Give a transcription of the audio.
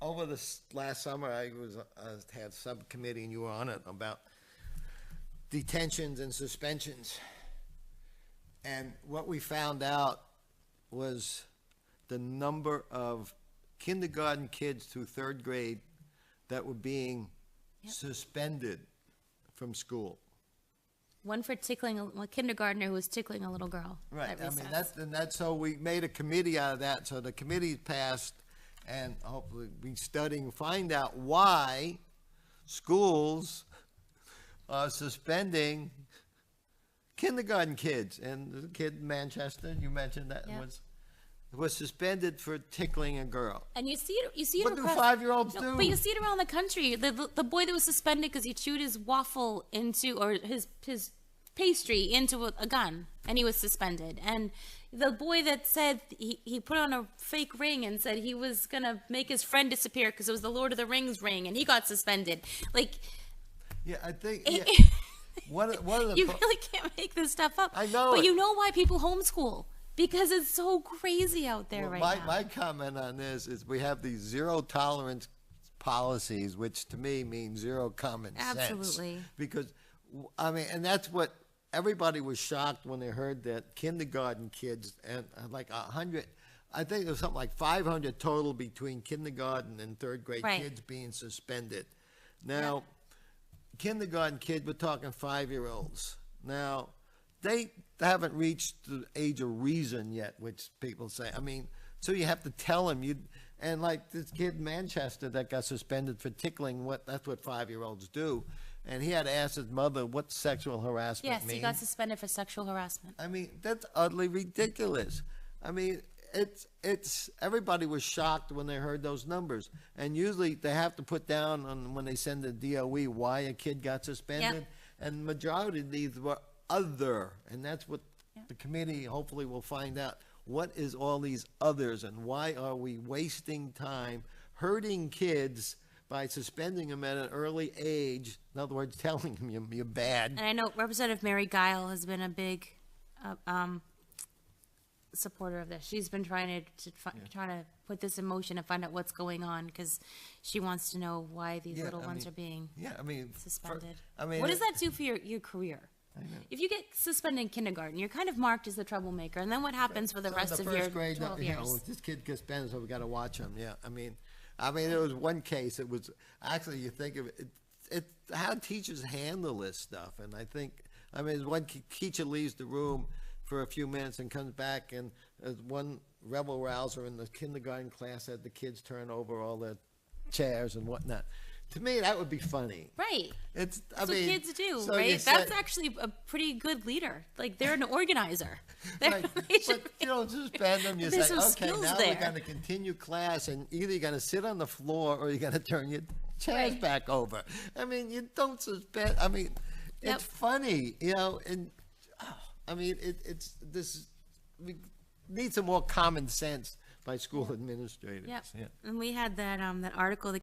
Over this last summer, I had a subcommittee, and you were on it, about detentions and suspensions. And what we found out was the number of kindergarten kids through third grade that were being suspended from school. One for tickling a kindergartner who was tickling a little girl. Right. I mean, that's so we made a committee out of that. So the committee passed, and hopefully we studying, find out why schools are suspending kindergarten kids. And the kid in Manchester, you mentioned that, was suspended for tickling a girl. And you see it. What do 5-year-olds do? But you see it around the country. The boy that was suspended because he chewed his waffle into, or his pastry into a gun, and he was suspended. And the boy that said he put on a fake ring and said he was gonna make his friend disappear because it was the Lord of the Rings ring, and he got suspended. Like, yeah, I think. Yeah. One of the you really can't make this stuff up. I know, but you know why people homeschool? Because it's so crazy out there now. My comment on this is we have these zero tolerance policies, which to me means zero common sense. Absolutely. Because, I mean, and that's what everybody was shocked when they heard that kindergarten kids, and like 100, I think there was something like 500 total between kindergarten and third grade kids being suspended. Now, kindergarten kids, we're talking 5-year-olds. Now, they haven't reached the age of reason yet, which people say. I mean, so you have to tell them. And like this kid in Manchester that got suspended for tickling, that's what 5-year-olds do. And he had to ask his mother what sexual harassment means. Yes, he got suspended for sexual harassment. I mean, that's utterly ridiculous. I mean, it's everybody was shocked when they heard those numbers. And usually they have to put down on when they send the DOE why a kid got suspended. And the majority of these were other, and that's what the committee hopefully will find out. What is all these others, and why are we wasting time hurting kids by suspending them at an early age? In other words, telling them you're bad. And I know Representative Mary Guile has been a big supporter of this. She's been trying to put this in motion and find out what's going on, because she wants to know why these little ones are being suspended. What does that do for your career? If you get suspended in kindergarten, you're kind of marked as the troublemaker, and then what happens for the rest of your 12 years? This kid gets suspended, so we got to watch him. Yeah, I mean, there was one case. It was actually, you think of it, how teachers handle this stuff, and I think, one teacher leaves the room for a few minutes and comes back, and there's one rebel rouser in the kindergarten class had the kids turn over all their chairs and whatnot. To me, that would be funny. Right. That's what kids do, right? That's actually a pretty good leader. Like, they're an organizer. Right. But you don't suspend them. You say, okay, now we're going to continue class, and either you're going to sit on the floor or you're going to turn your chairs back over. I mean, you don't suspend. I mean, it's funny, and we need some more common sense by school administrators. Yep. And we had that article that